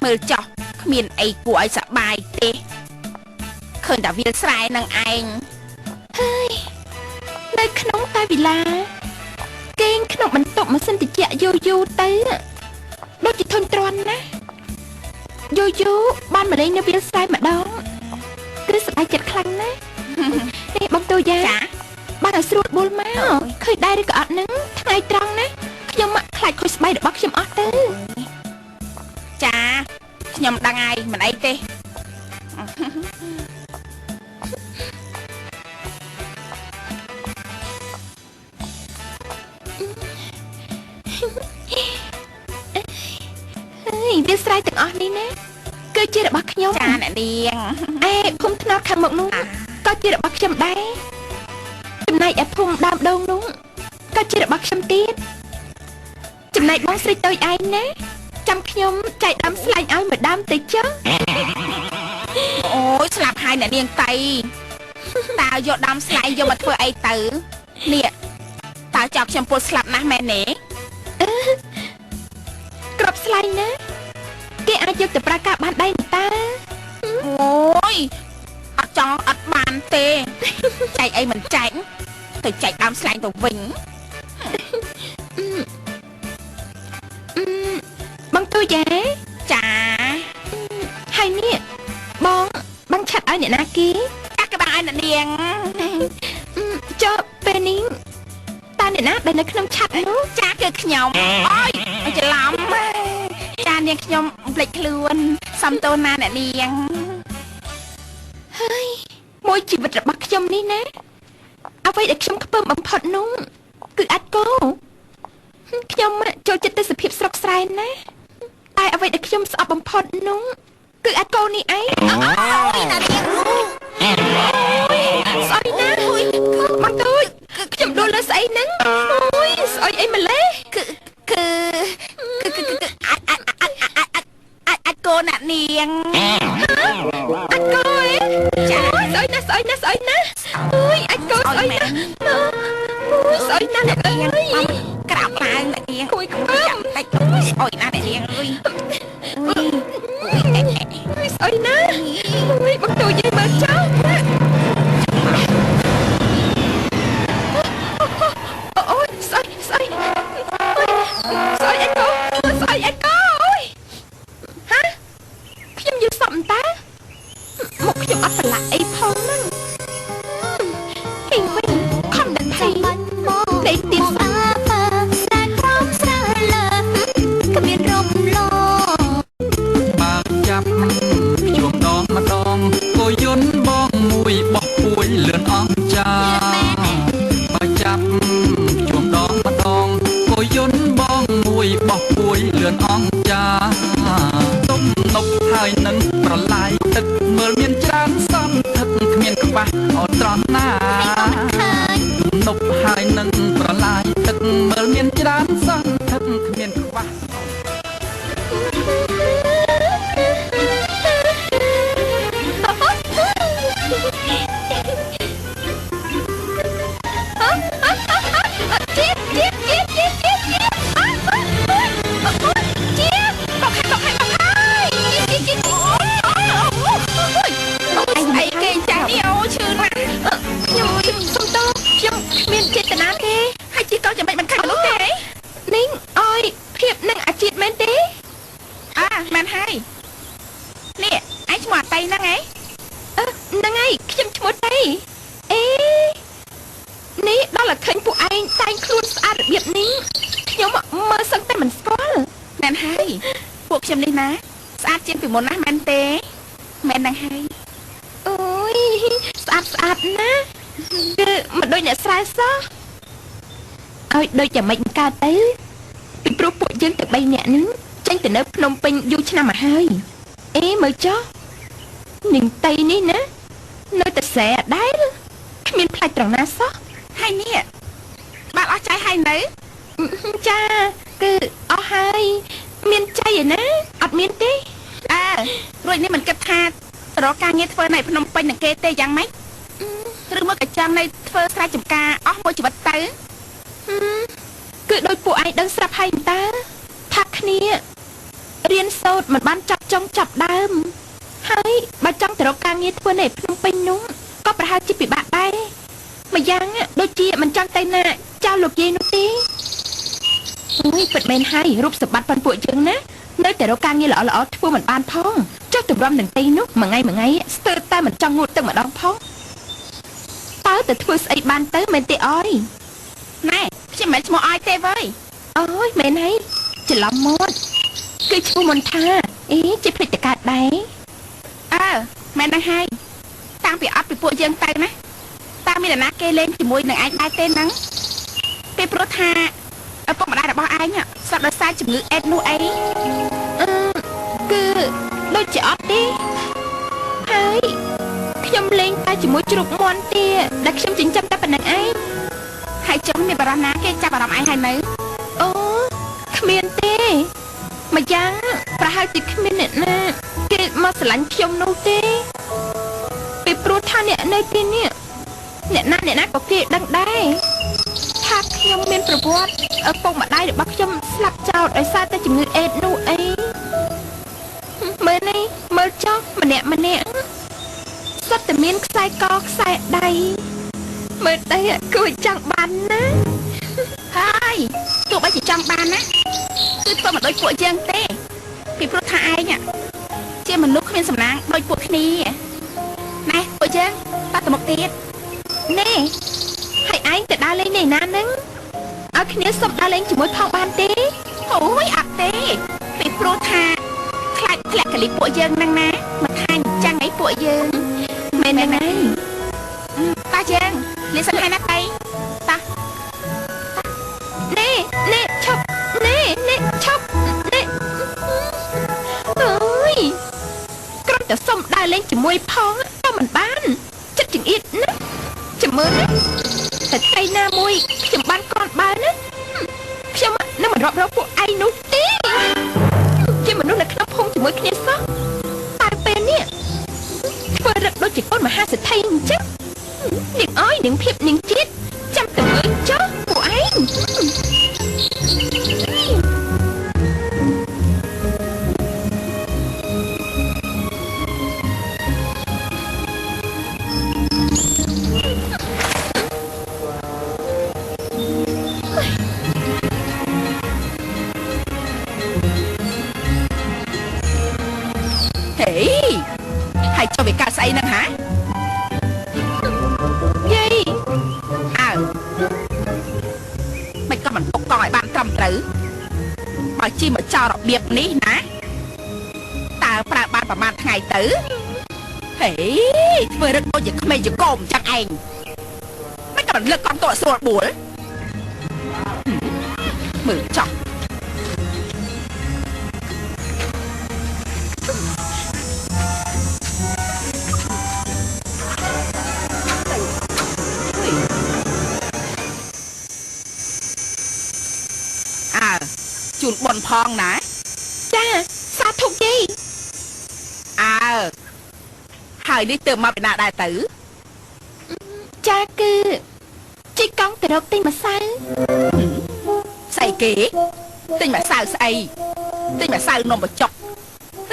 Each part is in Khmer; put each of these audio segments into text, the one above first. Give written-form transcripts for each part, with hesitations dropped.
មើលចោះគ្មានអីគួរឲ្យសប្បាយទេឃើញតែវាលស្រែនឹងឯងហើយនៅក្នុងតែវិឡាគេងក្នុងបន្ទប់ម៉ាស៊ីនត្រជាក់យូរទៅដូចជាធន់ទ្រាន់ណាយូរបានមកលេងនៅវាលស្រែម្ដងគឺសប្បាយចិត្តខ្លាំងណាស់នេះបងតូយ៉ាបានឲ្យស្រួលបួលមកឃើញដែរឬក៏អត់នឹងថ្ងៃត្រង់ណាខ្ញុំមកខ្លាចខូចស្បែករបស់ខ្ញុំអស់ទៅចាខ្ញុំដឹងហើយមិនអីទេវាស្រ័យទាំងអស់នេះណាគឺជារបស់ខ្ញុំចាអ្នកនាងភូមិថ្នោតខាងមុខនោះក៏ជារបស់ខ្ញុំដែរចំណែកឯភូមិដើមដូងនោះក៏ជារបស់ខ្ញុំទៀតចំណែកបងស្រីតូចឯងណាចាំខ្ញុំចែកដើមស្លែងឲ្យមួយដើមទៅចុះអូយស្លាប់ហើយអ្នកនាងតៃតើយកដើមស្លែងយកមកធ្វើអីទៅនេះតើចាប់ខ្ញុំពុលស្លាប់ណាស់មែនទេក្របស្លែងណាគេអាចយកទៅប្រើការបានដែរតាអូយអត់ចង់អត់បានទេចែកអីមិនចែកទៅចែកដើមស្លែងទៅវិញបងទូយ៉ាចាហើយនេះបងឆាត់ឲ្យអ្នកណាគេចាក់ក៏បានឲ្យអ្នកនាងចុះពេលនេះតើអ្នកណាដែលនៅក្នុងឆាត់នោះចាគឺខ្ញុំអូយច្រឡំចានាងខ្ញុំភ្លេចខ្លួនសំទោសណាអ្នកនាងហើយមួយជីវិតរបស់ខ្ញុំនេះណាអ្វីដែលខ្ញុំខ្ពើមបំផុតនោះគឺអាចគោខ្ញុំចូលចិត្តទៅសភាពស្រុកស្រែណាតែអ្វីដែលខ្ញុំស្អប់បំផុតនោះគឺអាចគោនេះឯងអូយណានាងស្អីណាអូយបងទូចខ្ញុំដួលលើស្អីហ្នឹងអូយស្អុយអីម្លេះគឺអាចគោអ្នកនាងអាចគោឯងចាស្អុយណាអូយអាចគោស្អុយណាអូយស្អុយណាអ្នកនាងក្រាបឡើងអ្នកនាងគួយខ្ពើមតិចស្អុយណាអ្នកនាងអើយស្អុយណាអូយបងទូចនិយាយមើលចុះអូយស្អុយអីកូអូយហាខ្ញុំយល់សពតើមុខខ្ញុំអត់ប្រឡាក់អីផងហ្នឹងហេវិញខំដល់ថៃលេខទៀតស្អាតស្រែក្រំស្រែលើគ្មានរំលងបើចាប់ជួបដងម្ដងក៏យន់បងមួយបោះពួយលឿនអង្ចាបើចាប់ជួបដងម្ដងក៏យន់បងមួយបោះពួយលឿនអង្ចាទុំនប់ហើយនឹងប្រឡាយទឹកមើលមានច្រើនសន្ធឹកគ្មានក្បាស់អត់ត្រង់ណានប់ហើយនឹងប្រឡាយទឹកមើលមានច្រើនសន្ធឹកគ្មានក្បាស់ខ្ញុំនេះណាស្អាតជាងពីមុនណាស់មែនទេមែនហ្នឹងហើយអូយស្អាតណាស់គឺមិនដូចអ្នកស្រែសោះឲ្យដូចយ៉ាងម៉េចកើតទៅពីព្រោះពួកយើងទាំង3នាក់នេះចេញទៅនៅភ្នំពេញយូរឆ្នាំមកហើយមើលចុះនាងតៃនេះណានៅតែស្រែអដែលគ្មានផ្លាច់ត្រង់ណាសោះហើយនេះបាទអស់ចៃហើយនៅចាគឺអស់ហើយមានចៃឯណាអត់មានទេរួចនេះមិនគិតថារកការងារធ្វើនៅភ្នំពេញនឹងគេទេយ៉ាងម៉េចឬមកក៏ចាំនៅធ្វើស្រែចម្ការអស់មួយជីវិតទៅគឺដោយពួកឯងដឹងស្រាប់ហើយតើថាគ្នារៀនសូត្រមិនបានចប់ច ង់ចាប់ដើមហើយបើចង់ទៅរកការងារធ្វើនៅភ្នំពេញនោះក៏ប្រហែលជាពិបាកដែរម្យ៉ាងដូចជាមិនចង់ទៅណាចោលលោកយាយនោះទេអូយពិតមែនហើយរូបសម្បត្តិប៉ុនពួកយើងណានៅតែរកការងារល្អៗធ្វើមិនបានផងចុះទម្រាំនឹងទីនោះមួយថ្ងៃស្ទើរតែមិនចង់ងូតទឹកម្ដងផងតើទៅធ្វើស្អីបានទៅមែនទេអយណែខ្ញុំមិនឈ្មោះអយទេវើយអូយមែនហើយច្រឡំមកគឺឈ្មោះមន្ថាអេជាភ្លេចតកើតដែរមែនហើយតាំងពីអត់ពីពួកយើងទៅណាតើមានអ្នកណាគេលេងជាមួយនឹងឯងដែរទេហ្នឹងគេព្រោះថាឪពុកម្ដាយរបស់ឯងស្លាប់ដោយសារជំងឺអេដនោះអីគឺដូចជាអត់ទេហើយខ្ញុំលេងតែជាមួយជ្រូកមាន់ទេដែលខ្ញុំចិញ្ចឹមតែប៉ុណ្្នឹងឯងហើយចុះមានបារម្ភណាគេចាប់អារម្មណ៍ឯងហើយនៅអូគ្មានទេម្យ៉ាងប្រហែលជាគ្មានអ្នកណាគេមកស្រឡាញ់ខ្ញុំនោះទេពីព្រោះថាអ្នកនៅទីនេះអ្នកណាក៏គេដឹងដែរថាខ្ញុំមានប្រវត្តិឪពុកម្ដាយរបស់ខ្ញុំស្លាប់ចោលដោយសារតែជំងឺអេដនោះអីមើលនេះមើលចុះម្នាក់សុទ្ធតែមានខ្សែកខ្សែដៃមើលទៅគួរចង់បានណាហើយទោះបីជាចង់បានណាគឺធ្វើមិនដូចពួកយើងទេពីព្រោះថាឯងជាមនុស្សគ្មានសំណាងដូចពួកគ្នាណែពួកយើងតទៅមុខទៀតនេះហើយឯងទៅដើរលេងនៅណាហ្នឹងឲ្យគ្នាសុំដើរលេងជាមួយផងបានទេអូយអត់ទេពីព្រោះថាខ្លាចធ្លាក់កលិពួកយើងហ្នឹងណាមិនថាអញ្ចឹងអីពួកយើងមែនហើយតាយើងលេងសិនហើយណាតៃតានេះឈប់នេះឈប់នេះអូយគ្រាន់តែសុំដើរលេងជាមួយផងក៏មិនបានចិត្តចង្អៀតណាចាំមើលណាតែថ្ងៃណាមួយខ្ញុំបានគ្រាន់បើណាខ្ញុំនឹងមិនរាប់រកពួកឯងនោះទេជាមនុស្សនៅក្នុងភូមិជាមួយគ្នាសោះតែពេលនេះធ្វើរឹកដូចជាកូនមហាសេដ្ឋីអញ្ចឹងនាងអើយនាងភាពនាងជាតិចាំទៅមើលចុះពួកឯងហើយចុះវាកើតស្អីហ្នឹងហ៎យាយមិនក៏មិនពុកកងឲ្យបានត្រឹមត្រូវបើជិះមកចោលរបៀបនេះណាតើប្រើបានប្រហែលថ្ងៃទៅហេធ្វើរឹកដូចជាក្មេងជាកូនចឹងឯងមិនក៏មិនលើកកង់តោះស្រួលបួលមើលចោះជូនបនផងណាចាសាធុយាយហើយនេះទៅមកពីណាដែរទៅចាគឺជីកង់ទៅរកទិញម្សៅស្អីគេទិញម្សៅស្អីទិញម្សៅនំបញ្ចុក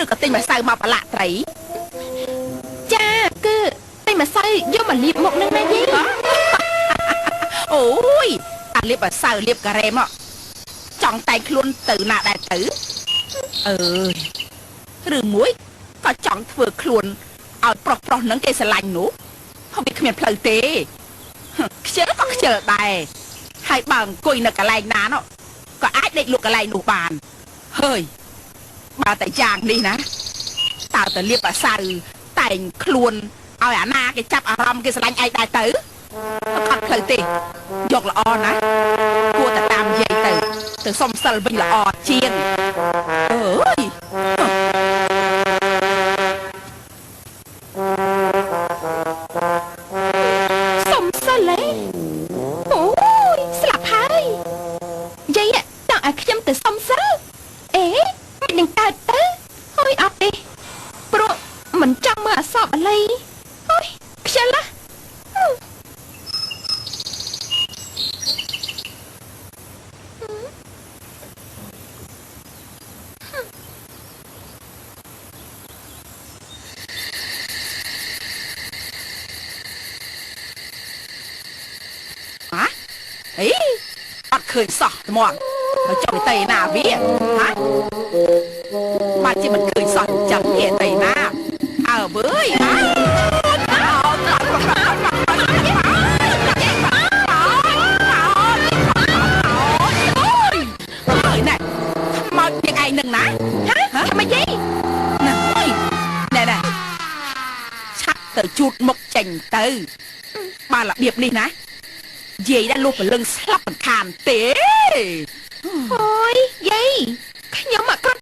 ឬក៏ទិញម្សៅមកប្រឡាក់ត្រីចាគឺទិញម្សៅយកមកលាបមុខនឹងណាយាយអូយអាលាបម្សៅលាបការ៉េមចង់តែងខ្លួនទៅណាដែរទៅឬមួយក៏ចង់ធ្វើខ្លួនឲ្យប្រុសនឹងគេស្រឡាញ់នោះហើយវាគ្មានផ្លូវទេខ្ជិលក៏ខ្ជិលដែរហើយបើអង្គុយនៅកន្លែងណានោះក៏អាចដេកលក់កន្លែងនោះបានហើយបើតែយ៉ាងនេះណាតើទៅលាបម្សៅតែងខ្លួនឲ្យអាណាគេចាប់អារម្មណ៍គេស្រឡាញ់ឯងដែរទៅអត់ផ្លូវទេយកល្អណាគួរតែតាមនិយាយទៅសុំសិលវិញល្អជាងអើយសុំសិលអូយស្លាប់ហើយយាយតើឲ្យខ្ញុំទៅសុំសិលមិននឹងកើតទៅអើយអត់ទេព្រោះមិនចង់មើលអសបអល័យអូយខ្ជិលណា អីអត់ឃើញសោះត្មងហើយចុះទៅណាវាហ៎បាត់ជាមិនឃើញសោះចាំវាទៅណាអើវើយហ៎មកយ៉ាងឯងនឹងណាហ៎ធ្វើម៉េចទេណាអើយណែឆាប់ទៅជូតមុខចេញទៅបានរបៀបនេះណាយាយđã លុះព្រលឹងស្លាប់មិនខានទេ អូយយាយខ្ញុំអត់